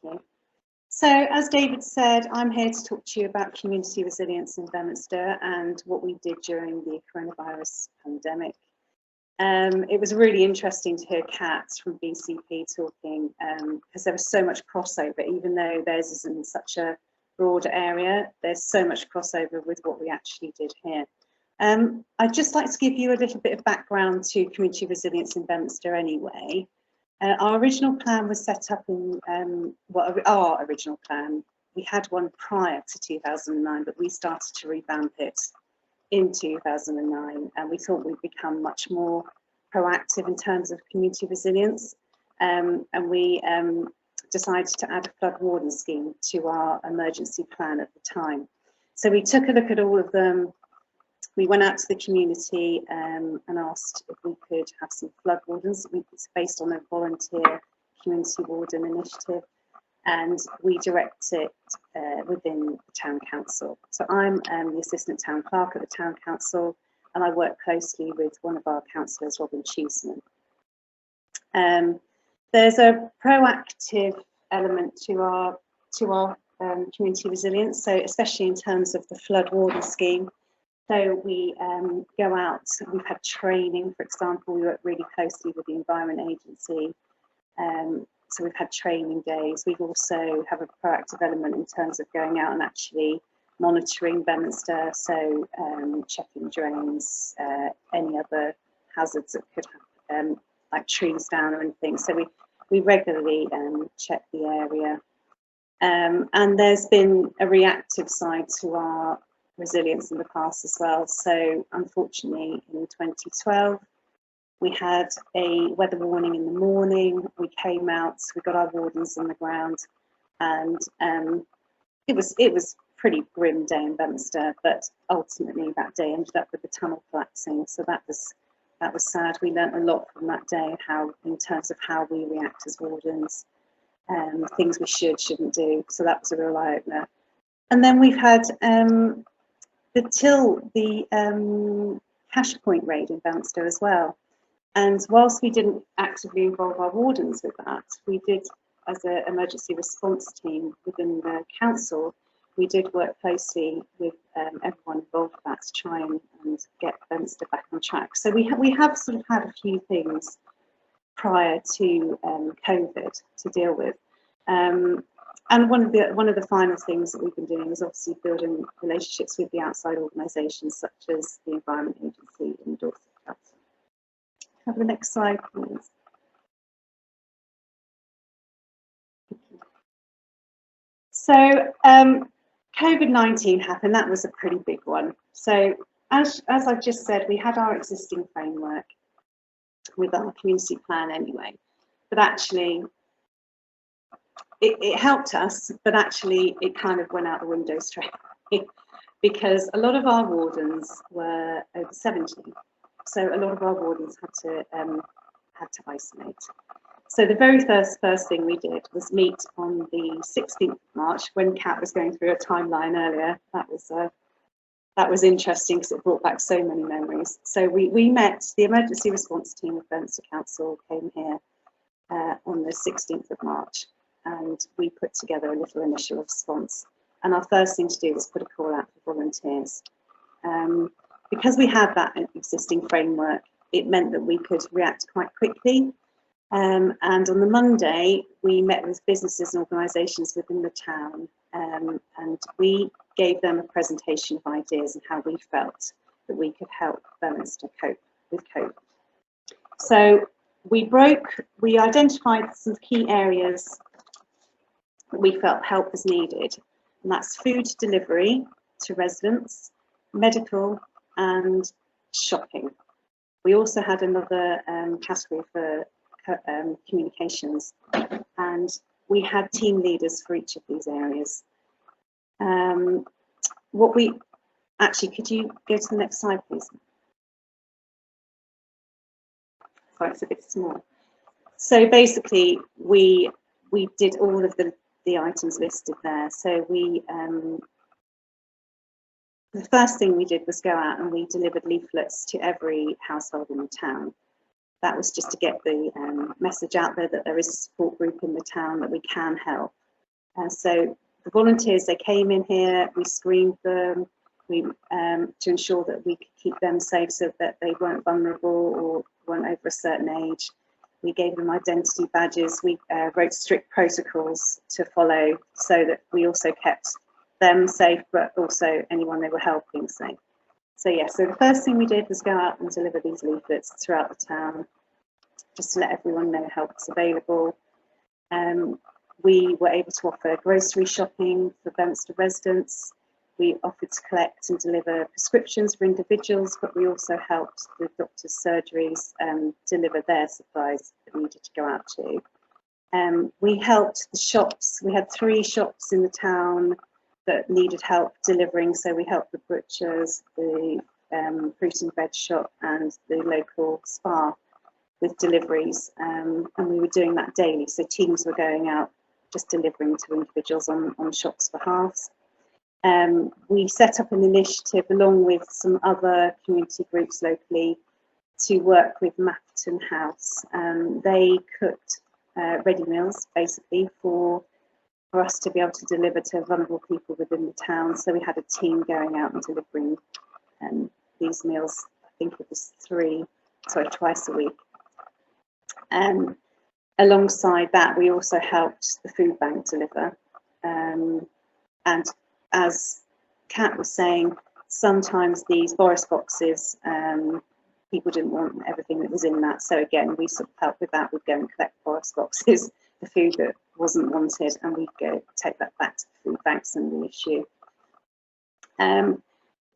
Thank you. So, as David said, I'm here to talk to you about community resilience in Beaminster and what we did during the coronavirus pandemic. It was really interesting to hear Kat from BCP talking because there was so much crossover, even though theirs is in such a broader area, there's so much crossover with what we actually did here. I'd just like to give you a little bit of background to community resilience in Beaminster anyway. Our original plan was set up in, our original plan, we had one prior to 2009, but we started to revamp it in 2009, and we thought we'd become much more proactive in terms of community resilience, and we decided to add a flood warden scheme to our emergency plan at the time. So we took a look at all of them. We went out to the community and asked if we could have some flood wardens. It's based on a volunteer community warden initiative, and we direct it within the town council. So I'm the assistant town clerk at the town council, and I work closely with one of our councillors, Robin Cheeseman. There's a proactive element to our community resilience, so especially in terms of the flood warden scheme. So we go out, we've had training, for example, we work really closely with the Environment Agency. So we've had training days. We've also have a proactive element in terms of going out and actually monitoring Beaminster, so checking drains, any other hazards that could happen, like trees down or anything. So we regularly check the area. And there's been a reactive side to our resilience in the past as well. So unfortunately in 2012 we had a weather warning in the morning. We came out, we got our wardens on the ground, and it was pretty grim day in Beaminster, but ultimately that day ended up with the tunnel collapsing, so that was sad. We learnt a lot from that day, how in terms of how we react as wardens, things we shouldn't do, so that was a real eye-opener. And then we've had the cash point raid in Beaminster as well. And whilst we didn't actively involve our wardens with that, we did, as an emergency response team within the council, we did work closely with everyone involved with that to try and get Beaminster back on track. So we have sort of had a few things prior to COVID to deal with. And one of the final things that we've been doing is obviously building relationships with the outside organisations such as the Environment Agency and Dorset Council. Have the next slide, please. So COVID-19 happened. That was a pretty big one. So as I've just said, we had our existing framework with our community plan anyway, but actually it helped us, but actually it kind of went out the window straight away because a lot of our wardens were over 70. So a lot of our wardens had to isolate. So the very first thing we did was meet on the 16th of March when Kat was going through a timeline earlier. That was interesting because it brought back so many memories. So we met, the emergency response team of Beaminster Council came here on the 16th of March, and we put together a little initial response. And our first thing to do was put a call out for volunteers. Because we had that existing framework, it meant that we could react quite quickly. And on the Monday, we met with businesses and organisations within the town, and we gave them a presentation of ideas and how we felt that we could help Beaminster cope with COVID. So we identified some key areas that we felt help was needed, and that's food delivery to residents, medical, and shopping. We also had another category for communications, and we had team leaders for each of these areas. Could you go to the next slide, please? Sorry, it's a bit small. So basically, we did all of the items listed there. So the first thing we did was go out and we delivered leaflets to every household in the town. That was just to get the message out there that there is a support group in the town, that we can help, So the volunteers, they came in here, we screened them, to ensure that we could keep them safe so that they weren't vulnerable or weren't over a certain age. We gave them identity badges. We wrote strict protocols to follow so that we also kept them safe, but also anyone they were helping safe. So yeah, so the first thing we did was go out and deliver these leaflets throughout the town, just to let everyone know help was available. We were able to offer grocery shopping for Beaminster residents. We offered to collect and deliver prescriptions for individuals, but we also helped the doctors' surgeries deliver their supplies that needed to go out to. We helped the shops. We had 3 shops in the town that needed help delivering, so we helped the butchers, the fruit and veg shop, and the local spa with deliveries, and we were doing that daily. So teams were going out just delivering to individuals on shops' behalves. We set up an initiative along with some other community groups locally to work with Mafton House. They cooked ready meals basically for us to be able to deliver to vulnerable people within the town. So we had a team going out and delivering these meals. I think it was twice a week. Alongside that, we also helped the food bank deliver. And as Kat was saying, sometimes these Boris boxes, people didn't want everything that was in that. So again, we sort of helped with that. We'd go and collect Boris boxes, the food that wasn't wanted, and we'd go take that back to the food banks and reissue.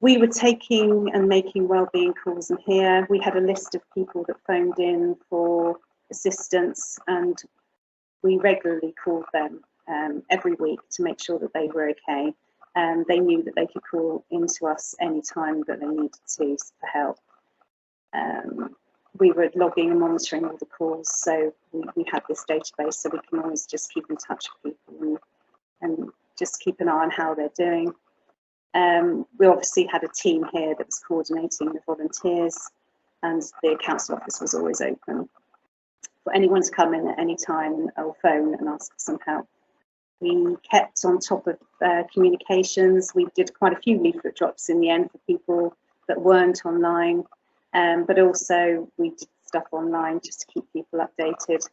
We were taking and making wellbeing calls in here. We had a list of people that phoned in for assistance, and we regularly called them every week to make sure that they were okay. They knew that they could call into us anytime that they needed to for help. We were logging and monitoring all the calls, so we had this database, so we can always just keep in touch with people and just keep an eye on how they're doing. We obviously had a team here that was coordinating the volunteers, and the council office was always open for anyone to come in at any time or phone and ask for some help. We kept on top of communications. We did quite a few leaflet drops in the end for people that weren't online, but also we did stuff online just to keep people updated.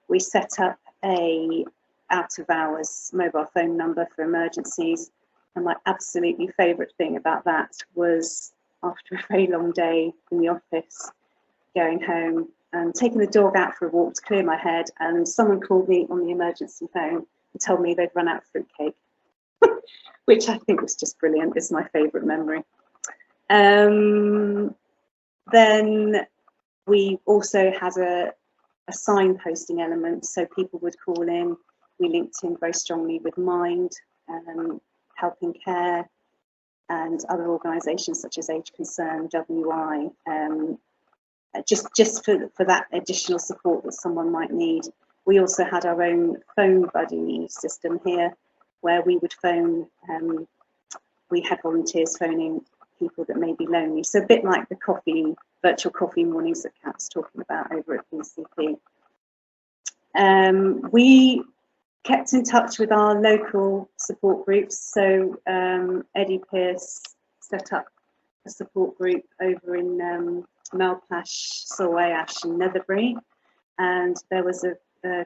We set up a out of hours mobile phone number for emergencies, and my absolutely favourite thing about that was after a very long day in the office, going home and taking the dog out for a walk to clear my head, and someone called me on the emergency phone and told me they'd run out of fruitcake, which I think was just brilliant. It's my favourite memory. Then we also had a signposting element, so people would call in. We linked in very strongly with Mind, Helping Care, and other organisations such as Age Concern, WI, just for that additional support that someone might need. We also had our own phone buddy system here, where we would phone, we had volunteers phoning people that may be lonely. So a bit like the virtual coffee mornings that Kat was talking about over at BCP. We kept in touch with our local support groups. So Eddie Pearce set up a support group over in Melplash, Solway Ash and Netherbury, and there was a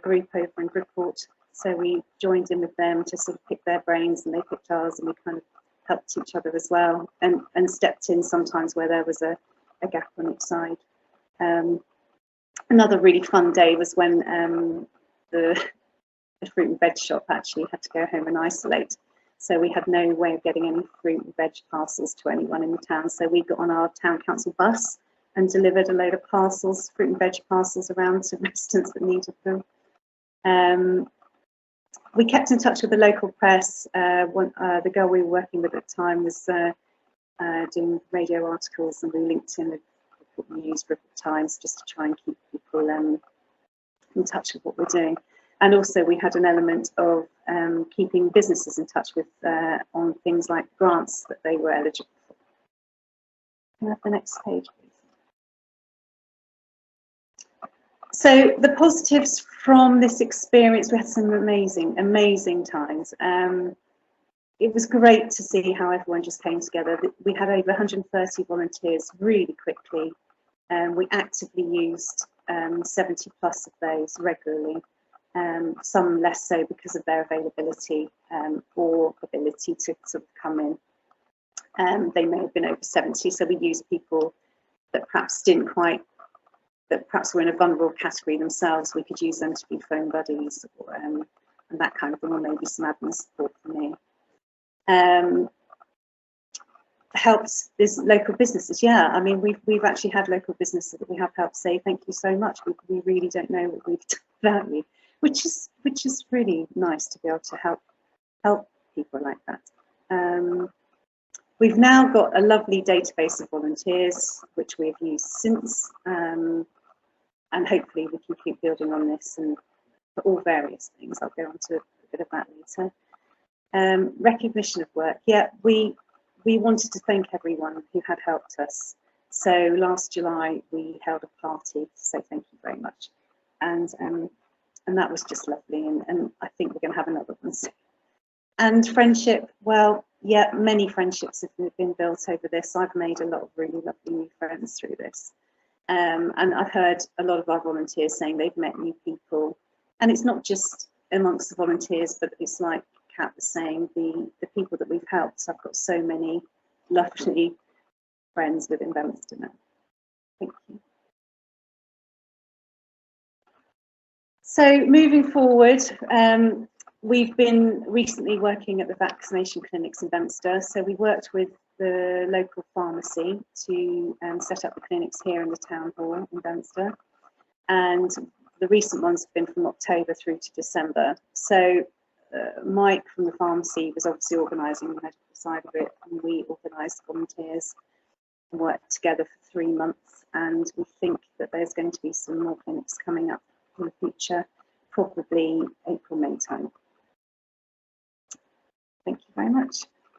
group over in Bridport, so we joined in with them to sort of pick their brains, and they picked ours, and we kind of helped each other as well, and stepped in sometimes where there was a gap on each side. Another really fun day was when the fruit and veg shop actually had to go home and isolate. So we had no way of getting any fruit and veg parcels to anyone in the town. So we got on our town council bus and delivered a load of parcels, fruit and veg parcels, around to residents that needed them. We kept in touch with the local press. The girl we were working with at the time was doing radio articles, and we linked in with news for the Times just to try and keep people in touch with what we're doing. And also we had an element of keeping businesses in touch with on things like grants that they were eligible for. Can I have the next page, please? So the positives from this experience, we had some amazing times. It was great to see how everyone just came together. We had over 130 volunteers really quickly, and we actively used 70 plus of those regularly. Some less so because of their availability or ability to sort of come in. They may have been over 70, so we used people that perhaps perhaps were in a vulnerable category themselves. We could use them to be phone buddies or, and that kind of thing, or maybe some admin support for me. Helps is local businesses. Yeah, I mean, we've actually had local businesses that we have helped say thank you so much. We really don't know what we've done without you, which is really nice to be able to help people like that. We've now got a lovely database of volunteers, which we've used since, and hopefully we can keep building on this and for all various things. I'll go on to a bit of that later. Recognition of work. Yeah, we wanted to thank everyone who had helped us. So last July we held a party to say thank you very much, and that was just lovely. And I think we're going to have another one soon. And friendship, well, yeah, many friendships have been built over this. I've made a lot of really lovely new friends through this. And I've heard a lot of our volunteers saying they've met new people. And it's not just amongst the volunteers, but it's like Kat was saying, the people that we've helped. I've got so many lovely friends within Beaminster now. Thank you. So moving forward, we've been recently working at the vaccination clinics in Beaminster. So we worked with the local pharmacy to set up the clinics here in the town hall in Beaminster. And the recent ones have been from October through to December. So Mike from the pharmacy was obviously organising the medical side of it, and we organised volunteers and worked together for 3 months. And we think that there's going to be some more clinics coming up in the future, probably April, May time. Thank you very much.